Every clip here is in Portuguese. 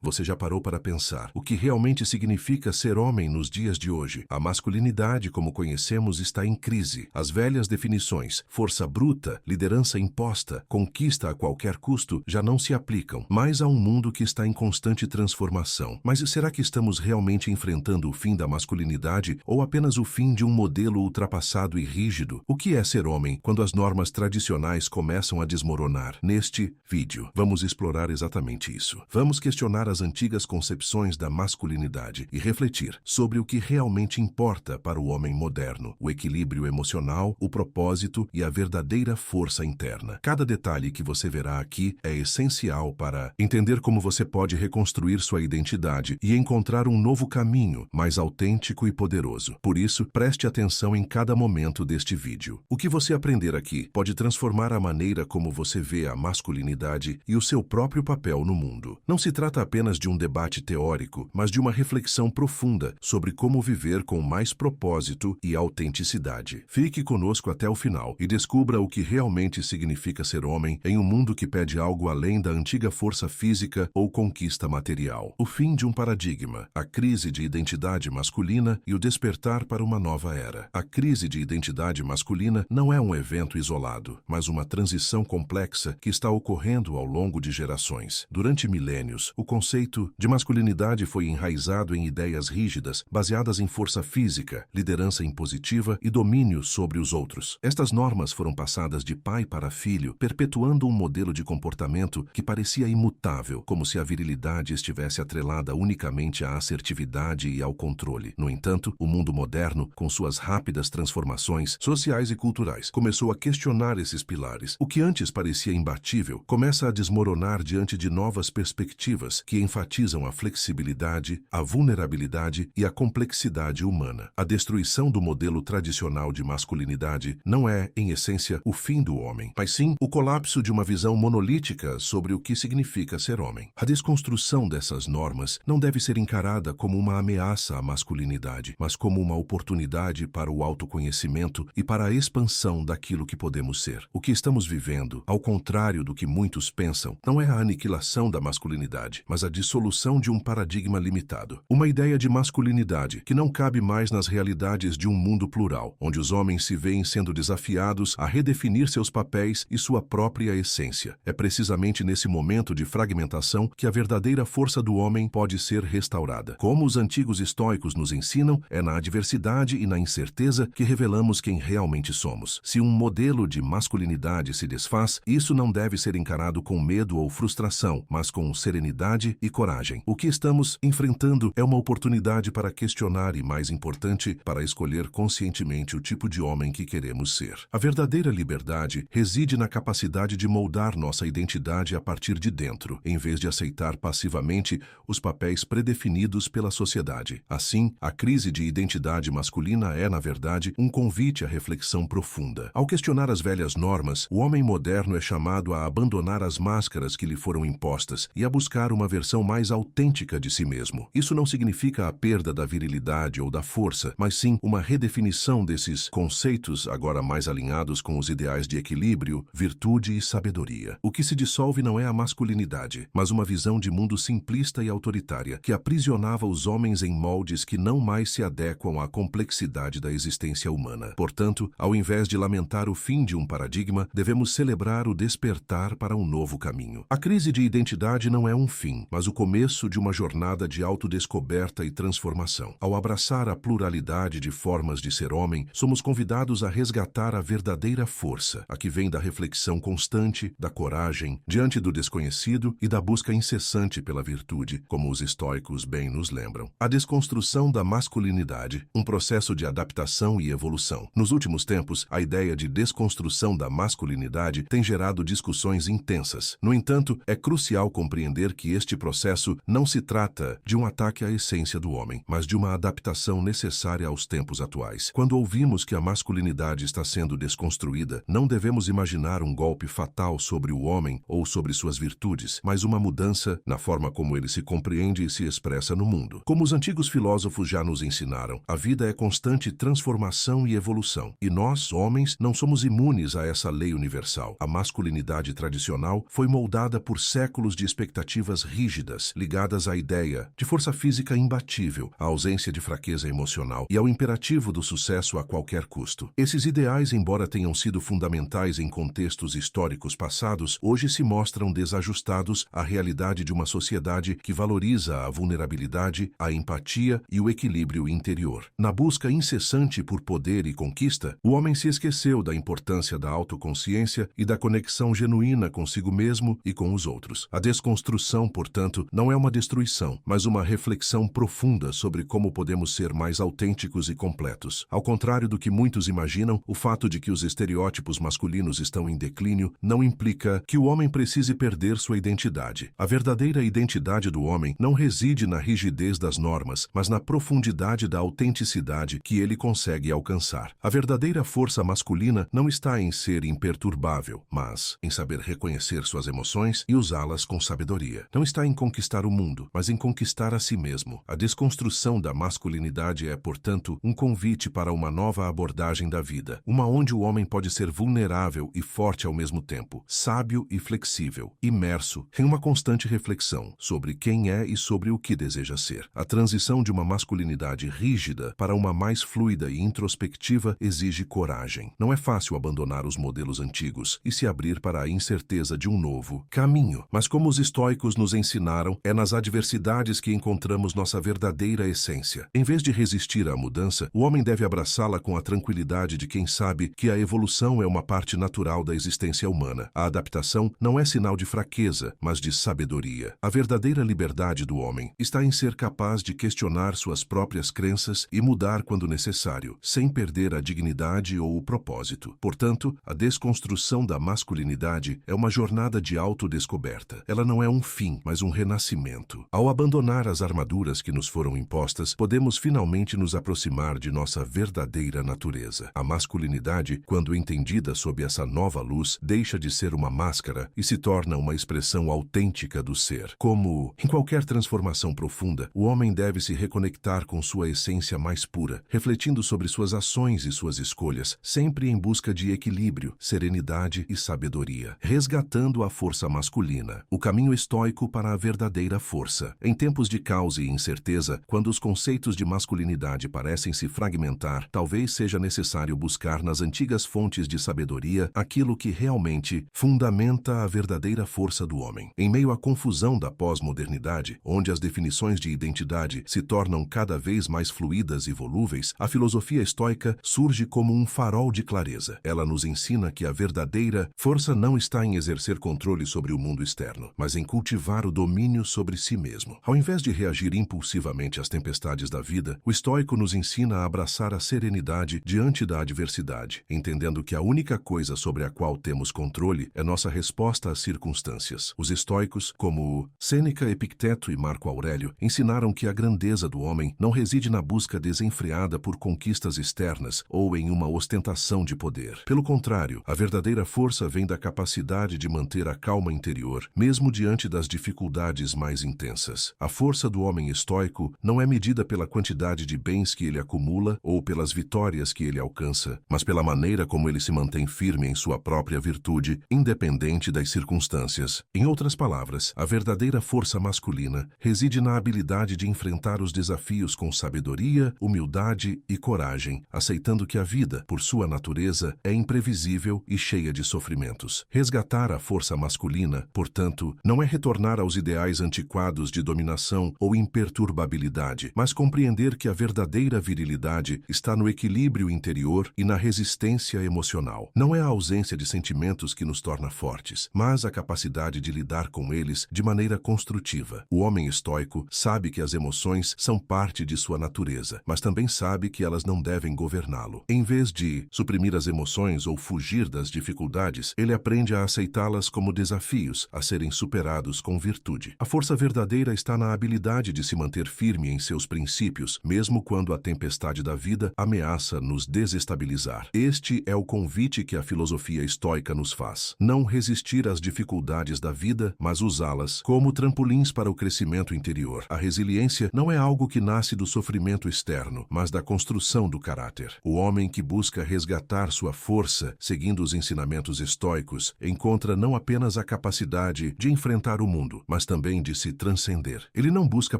Você já parou para pensar o que realmente significa ser homem nos dias de hoje? A masculinidade, como conhecemos, está em crise. As velhas definições, força bruta, liderança imposta, conquista a qualquer custo, já não se aplicam. Mas há um mundo que está em constante transformação. Mas será que estamos realmente enfrentando o fim da masculinidade ou apenas o fim de um modelo ultrapassado e rígido? O que é ser homem quando as normas tradicionais começam a desmoronar? Neste vídeo, vamos explorar exatamente isso. Vamos questionar as antigas concepções da masculinidade e refletir sobre o que realmente importa para o homem moderno, o equilíbrio emocional, o propósito e a verdadeira força interna. Cada detalhe que você verá aqui é essencial para entender como você pode reconstruir sua identidade e encontrar um novo caminho mais autêntico e poderoso. Por isso, preste atenção em cada momento deste vídeo. O que você aprender aqui pode transformar a maneira como você vê a masculinidade e o seu próprio papel no mundo. Não se trata apenas de um debate teórico, mas de uma reflexão profunda sobre como viver com mais propósito e autenticidade. Fique conosco até o final e descubra o que realmente significa ser homem em um mundo que pede algo além da antiga força física ou conquista material. O fim de um paradigma, a crise de identidade masculina e o despertar para uma nova era. A crise de identidade masculina não é um evento isolado, mas uma transição complexa que está ocorrendo ao longo de gerações. Durante milênios, o conceito de masculinidade foi enraizado em ideias rígidas, baseadas em força física, liderança impositiva e domínio sobre os outros. Estas normas foram passadas de pai para filho, perpetuando um modelo de comportamento que parecia imutável, como se a virilidade estivesse atrelada unicamente à assertividade e ao controle. No entanto, o mundo moderno, com suas rápidas transformações sociais e culturais, começou a questionar esses pilares. O que antes parecia imbatível começa a desmoronar diante de novas perspectivas que enfatizam a flexibilidade, a vulnerabilidade e a complexidade humana. A destruição do modelo tradicional de masculinidade não é, em essência, o fim do homem, mas sim o colapso de uma visão monolítica sobre o que significa ser homem. A desconstrução dessas normas não deve ser encarada como uma ameaça à masculinidade, mas como uma oportunidade para o autoconhecimento e para a expansão daquilo que podemos ser. O que estamos vivendo, ao contrário do que muitos pensam, não é a aniquilação da masculinidade, mas a dissolução de um paradigma limitado. Uma ideia de masculinidade que não cabe mais nas realidades de um mundo plural, onde os homens se veem sendo desafiados a redefinir seus papéis e sua própria essência. É precisamente nesse momento de fragmentação que a verdadeira força do homem pode ser restaurada. Como os antigos estoicos nos ensinam, é na adversidade e na incerteza que revelamos quem realmente somos. Se um modelo de masculinidade se desfaz, isso não deve ser encarado com medo ou frustração, mas com serenidade e coragem. O que estamos enfrentando é uma oportunidade para questionar e, mais importante, para escolher conscientemente o tipo de homem que queremos ser. A verdadeira liberdade reside na capacidade de moldar nossa identidade a partir de dentro, em vez de aceitar passivamente os papéis predefinidos pela sociedade. Assim, a crise de identidade masculina é, na verdade, um convite à reflexão profunda. Ao questionar as velhas normas, o homem moderno é chamado a abandonar as máscaras que lhe foram impostas e a buscar uma versão mais autêntica de si mesmo. Isso não significa a perda da virilidade ou da força, mas sim uma redefinição desses conceitos agora mais alinhados com os ideais de equilíbrio, virtude e sabedoria. O que se dissolve não é a masculinidade, mas uma visão de mundo simplista e autoritária que aprisionava os homens em moldes que não mais se adequam à complexidade da existência humana. Portanto, ao invés de lamentar o fim de um paradigma, devemos celebrar o despertar para um novo caminho. A crise de identidade não é um fim, mas o começo de uma jornada de autodescoberta e transformação. Ao abraçar a pluralidade de formas de ser homem, somos convidados a resgatar a verdadeira força, a que vem da reflexão constante, da coragem, diante do desconhecido e da busca incessante pela virtude, como os estoicos bem nos lembram. A desconstrução da masculinidade, um processo de adaptação e evolução. Nos últimos tempos, a ideia de desconstrução da masculinidade tem gerado discussões intensas. No entanto, é crucial compreender que este processo não se trata de um ataque à essência do homem, mas de uma adaptação necessária aos tempos atuais. Quando ouvimos que a masculinidade está sendo desconstruída, não devemos imaginar um golpe fatal sobre o homem ou sobre suas virtudes, mas uma mudança na forma como ele se compreende e se expressa no mundo. Como os antigos filósofos já nos ensinaram, a vida é constante transformação e evolução, e nós, homens, não somos imunes a essa lei universal. A masculinidade tradicional foi moldada por séculos de expectativas rígidas rígidas, ligadas à ideia de força física imbatível, à ausência de fraqueza emocional e ao imperativo do sucesso a qualquer custo. Esses ideais, embora tenham sido fundamentais em contextos históricos passados, hoje se mostram desajustados à realidade de uma sociedade que valoriza a vulnerabilidade, a empatia e o equilíbrio interior. Na busca incessante por poder e conquista, o homem se esqueceu da importância da autoconsciência e da conexão genuína consigo mesmo e com os outros. A desconstrução, portanto, não é uma destruição, mas uma reflexão profunda sobre como podemos ser mais autênticos e completos. Ao contrário do que muitos imaginam, o fato de que os estereótipos masculinos estão em declínio não implica que o homem precise perder sua identidade. A verdadeira identidade do homem não reside na rigidez das normas, mas na profundidade da autenticidade que ele consegue alcançar. A verdadeira força masculina não está em ser imperturbável, mas em saber reconhecer suas emoções e usá-las com sabedoria. Não está em conquistar o mundo, mas em conquistar a si mesmo. A desconstrução da masculinidade é, portanto, um convite para uma nova abordagem da vida, uma onde o homem pode ser vulnerável e forte ao mesmo tempo, sábio e flexível, imerso em uma constante reflexão sobre quem é e sobre o que deseja ser. A transição de uma masculinidade rígida para uma mais fluida e introspectiva exige coragem. Não é fácil abandonar os modelos antigos e se abrir para a incerteza de um novo caminho. Mas como os estoicos nos ensinaram, é nas adversidades que encontramos nossa verdadeira essência. Em vez de resistir à mudança, o homem deve abraçá-la com a tranquilidade de quem sabe que a evolução é uma parte natural da existência humana. A adaptação não é sinal de fraqueza, mas de sabedoria. A verdadeira liberdade do homem está em ser capaz de questionar suas próprias crenças e mudar quando necessário, sem perder a dignidade ou o propósito. Portanto, a desconstrução da masculinidade é uma jornada de autodescoberta. Ela não é um fim, mas um renascimento. Ao abandonar as armaduras que nos foram impostas, podemos finalmente nos aproximar de nossa verdadeira natureza. A masculinidade, quando entendida sob essa nova luz, deixa de ser uma máscara e se torna uma expressão autêntica do ser. Como em qualquer transformação profunda, o homem deve se reconectar com sua essência mais pura, refletindo sobre suas ações e suas escolhas, sempre em busca de equilíbrio, serenidade e sabedoria, resgatando a força masculina, o caminho estoico para a verdadeira força. Em tempos de caos e incerteza, quando os conceitos de masculinidade parecem se fragmentar, talvez seja necessário buscar nas antigas fontes de sabedoria aquilo que realmente fundamenta a verdadeira força do homem. Em meio à confusão da pós-modernidade, onde as definições de identidade se tornam cada vez mais fluídas e volúveis, a filosofia estoica surge como um farol de clareza. Ela nos ensina que a verdadeira força não está em exercer controle sobre o mundo externo, mas em cultivar o domínio sobre si mesmo. Ao invés de reagir impulsivamente às tempestades da vida, o estoico nos ensina a abraçar a serenidade diante da adversidade, entendendo que a única coisa sobre a qual temos controle é nossa resposta às circunstâncias. Os estoicos, como Sêneca, Epicteto e Marco Aurélio, ensinaram que a grandeza do homem não reside na busca desenfreada por conquistas externas ou em uma ostentação de poder. Pelo contrário, a verdadeira força vem da capacidade de manter a calma interior, mesmo diante das dificuldades mais intensas. A força do homem estoico não é medida pela quantidade de bens que ele acumula ou pelas vitórias que ele alcança, mas pela maneira como ele se mantém firme em sua própria virtude, independente das circunstâncias. Em outras palavras, a verdadeira força masculina reside na habilidade de enfrentar os desafios com sabedoria, humildade e coragem, aceitando que a vida, por sua natureza, é imprevisível e cheia de sofrimentos. Resgatar a força masculina, portanto, não é retornar aos ideais antiquados de dominação ou imperturbabilidade, mas compreender que a verdadeira virilidade está no equilíbrio interior e na resistência emocional. Não é a ausência de sentimentos que nos torna fortes, mas a capacidade de lidar com eles de maneira construtiva. O homem estoico sabe que as emoções são parte de sua natureza, mas também sabe que elas não devem governá-lo. Em vez de suprimir as emoções ou fugir das dificuldades, ele aprende a aceitá-las como desafios a serem superados com virtude. A força verdadeira está na habilidade de se manter firme em seus princípios, mesmo quando a tempestade da vida ameaça nos desestabilizar. Este é o convite que a filosofia estoica nos faz. Não resistir às dificuldades da vida, mas usá-las como trampolins para o crescimento interior. A resiliência não é algo que nasce do sofrimento externo, mas da construção do caráter. O homem que busca resgatar sua força, seguindo os ensinamentos estoicos, encontra não apenas a capacidade de enfrentar o mundo, mas mas também de se transcender. Ele não busca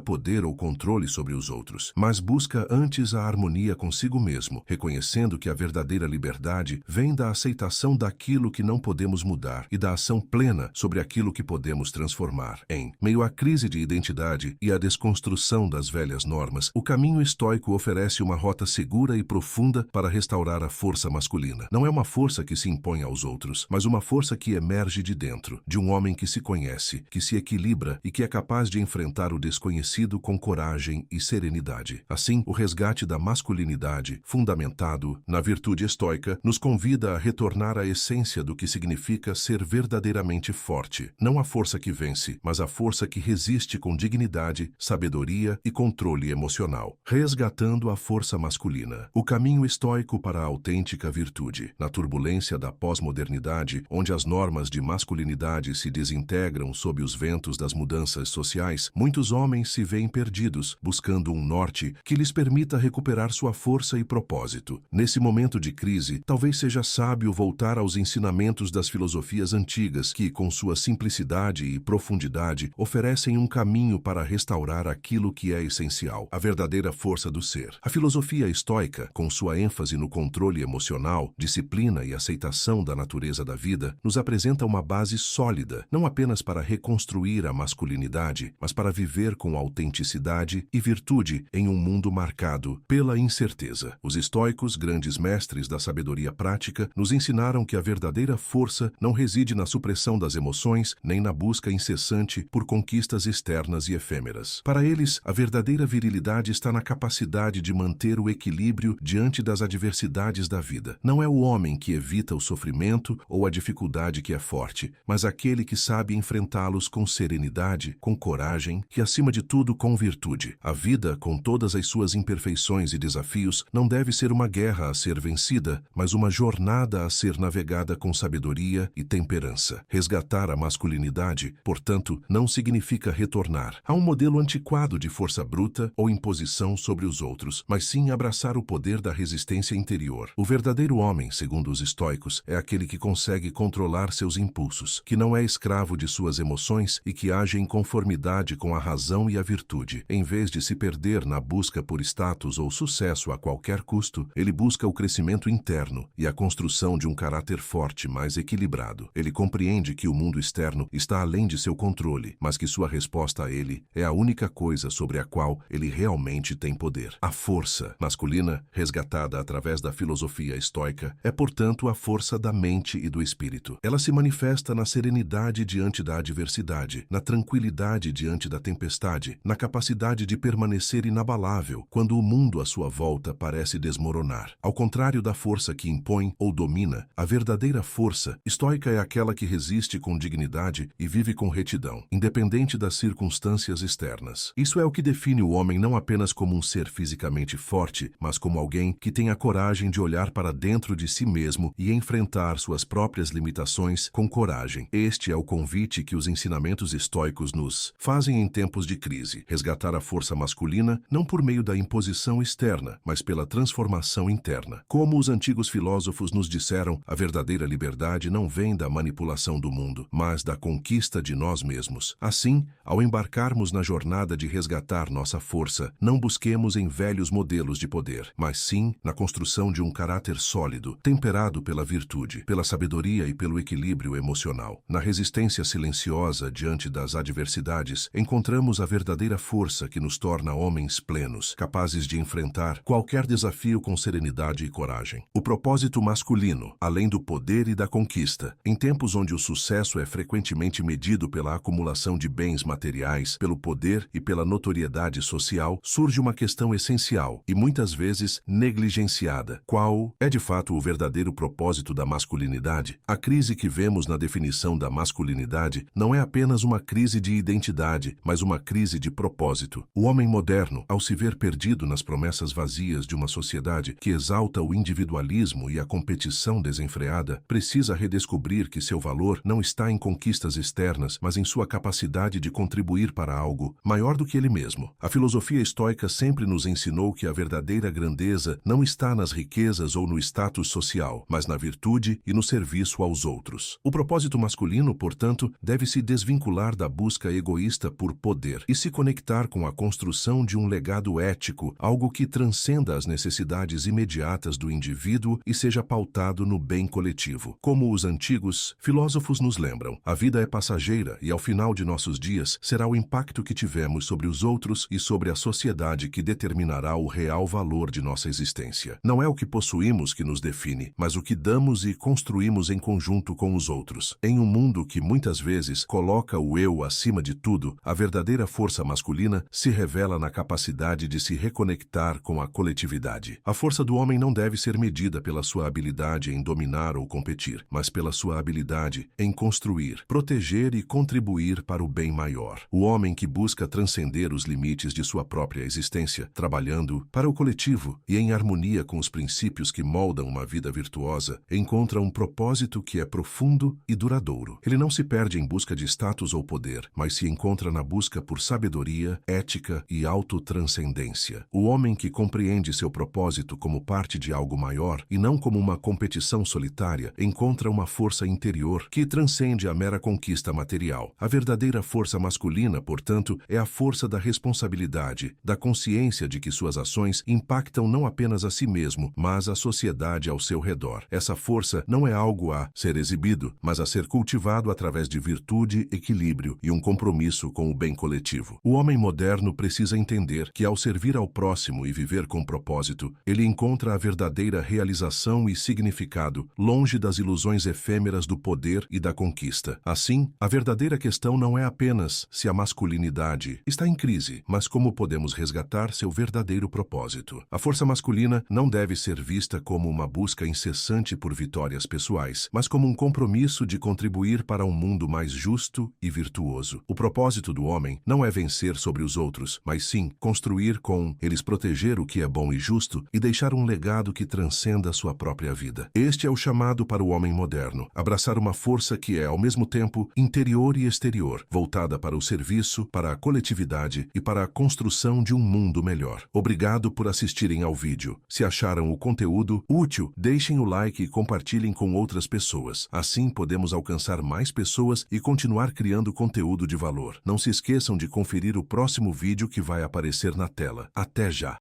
poder ou controle sobre os outros, mas busca antes a harmonia consigo mesmo, reconhecendo que a verdadeira liberdade vem da aceitação daquilo que não podemos mudar e da ação plena sobre aquilo que podemos transformar. Em meio à crise de identidade e à desconstrução das velhas normas, o caminho estoico oferece uma rota segura e profunda para restaurar a força masculina. Não é uma força que se impõe aos outros, mas uma força que emerge de dentro, de um homem que se conhece, que se equilibra e que é capaz de enfrentar o desconhecido com coragem e serenidade. Assim, o resgate da masculinidade, fundamentado na virtude estoica, nos convida a retornar à essência do que significa ser verdadeiramente forte. Não a força que vence, mas a força que resiste com dignidade, sabedoria e controle emocional. Resgatando a força masculina. O caminho estoico para a autêntica virtude. Na turbulência da pós-modernidade, onde as normas de masculinidade se desintegram sob os ventos das mudanças sociais, muitos homens se veem perdidos, buscando um norte que lhes permita recuperar sua força e propósito. Nesse momento de crise, talvez seja sábio voltar aos ensinamentos das filosofias antigas que, com sua simplicidade e profundidade, oferecem um caminho para restaurar aquilo que é essencial, a verdadeira força do ser. A filosofia estoica, com sua ênfase no controle emocional, disciplina e aceitação da natureza da vida, nos apresenta uma base sólida, não apenas para reconstruir a masculinidade, mas para viver com autenticidade e virtude em um mundo marcado pela incerteza. Os estoicos, grandes mestres da sabedoria prática, nos ensinaram que a verdadeira força não reside na supressão das emoções, nem na busca incessante por conquistas externas e efêmeras. Para eles, a verdadeira virilidade está na capacidade de manter o equilíbrio diante das adversidades da vida. Não é o homem que evita o sofrimento ou a dificuldade que é forte, mas aquele que sabe enfrentá-los com serenidade, com coragem e, acima de tudo, com virtude. A vida, com todas as suas imperfeições e desafios, não deve ser uma guerra a ser vencida, mas uma jornada a ser navegada com sabedoria e temperança. Resgatar a masculinidade, portanto, não significa retornar a um modelo antiquado de força bruta ou imposição sobre os outros, mas sim abraçar o poder da resistência interior. O verdadeiro homem, segundo os estoicos, é aquele que consegue controlar seus impulsos, que não é escravo de suas emoções e que age em conformidade com a razão e a virtude. Em vez de se perder na busca por status ou sucesso a qualquer custo, ele busca o crescimento interno e a construção de um caráter forte, mais equilibrado. Ele compreende que o mundo externo está além de seu controle, mas que sua resposta a ele é a única coisa sobre a qual ele realmente tem poder. A força masculina, resgatada através da filosofia estoica, é, portanto, a força da mente e do espírito. Ela se manifesta na serenidade diante da adversidade, na tranquilidade diante da tempestade, na capacidade de permanecer inabalável quando o mundo à sua volta parece desmoronar. Ao contrário da força que impõe ou domina, a verdadeira força estoica é aquela que resiste com dignidade e vive com retidão, independente das circunstâncias externas. Isso é o que define o homem não apenas como um ser fisicamente forte, mas como alguém que tem a coragem de olhar para dentro de si mesmo e enfrentar suas próprias limitações com coragem. Este é o convite que os ensinamentos estoicos nos fazem em tempos de crise. Resgatar a força masculina não por meio da imposição externa, mas pela transformação interna. Como os antigos filósofos nos disseram, a verdadeira liberdade não vem da manipulação do mundo, mas da conquista de nós mesmos. Assim, ao embarcarmos na jornada de resgatar nossa força, não busquemos em velhos modelos de poder, mas sim na construção de um caráter sólido, temperado pela virtude, pela sabedoria e pelo equilíbrio emocional. Na resistência silenciosa diante das adversidades, encontramos a verdadeira força que nos torna homens plenos, capazes de enfrentar qualquer desafio com serenidade e coragem. O propósito masculino, além do poder e da conquista, em tempos onde o sucesso é frequentemente medido pela acumulação de bens materiais, pelo poder e pela notoriedade social, surge uma questão essencial e muitas vezes negligenciada. Qual é de fato o verdadeiro propósito da masculinidade? A crise que vemos na definição da masculinidade não é apenas uma crise de identidade, mas uma crise de propósito. O homem moderno, ao se ver perdido nas promessas vazias de uma sociedade que exalta o individualismo e a competição desenfreada, precisa redescobrir que seu valor não está em conquistas externas, mas em sua capacidade de contribuir para algo maior do que ele mesmo. A filosofia estoica sempre nos ensinou que a verdadeira grandeza não está nas riquezas ou no status social, mas na virtude e no serviço aos outros. O propósito masculino, portanto, deve se desvincular desvincular da busca egoísta por poder e se conectar com a construção de um legado ético, algo que transcenda as necessidades imediatas do indivíduo e seja pautado no bem coletivo. Como os antigos filósofos nos lembram, a vida é passageira e ao final de nossos dias será o impacto que tivemos sobre os outros e sobre a sociedade que determinará o real valor de nossa existência. Não é o que possuímos que nos define, mas o que damos e construímos em conjunto com os outros. Em um mundo que muitas vezes coloca o eu acima de tudo, a verdadeira força masculina se revela na capacidade de se reconectar com a coletividade. A força do homem não deve ser medida pela sua habilidade em dominar ou competir, mas pela sua habilidade em construir, proteger e contribuir para o bem maior. O homem que busca transcender os limites de sua própria existência, trabalhando para o coletivo e em harmonia com os princípios que moldam uma vida virtuosa, encontra um propósito que é profundo e duradouro. Ele não se perde em busca de status ou poder, mas se encontra na busca por sabedoria, ética e autotranscendência. O homem que compreende seu propósito como parte de algo maior e não como uma competição solitária, encontra uma força interior que transcende a mera conquista material. A verdadeira força masculina, portanto, é a força da responsabilidade, da consciência de que suas ações impactam não apenas a si mesmo, mas a sociedade ao seu redor. Essa força não é algo a ser exibido, mas a ser cultivado através de virtude, equilíbrio e um compromisso com o bem coletivo. O homem moderno precisa entender que, ao servir ao próximo e viver com propósito, ele encontra a verdadeira realização e significado, longe das ilusões efêmeras do poder e da conquista. Assim, a verdadeira questão não é apenas se a masculinidade está em crise, mas como podemos resgatar seu verdadeiro propósito. A força masculina não deve ser vista como uma busca incessante por vitórias pessoais, mas como um compromisso de contribuir para um mundo mais justo e virtuoso. O propósito do homem não é vencer sobre os outros, mas sim construir com eles, proteger o que é bom e justo e deixar um legado que transcenda a sua própria vida. Este é o chamado para o homem moderno, abraçar uma força que é, ao mesmo tempo, interior e exterior, voltada para o serviço, para a coletividade e para a construção de um mundo melhor. Obrigado por assistirem ao vídeo. Se acharam o conteúdo útil, deixem o like e compartilhem com outras pessoas. Assim podemos alcançar mais pessoas e continuar criando conteúdo de valor. Não se esqueçam de conferir o próximo vídeo que vai aparecer na tela. Até já!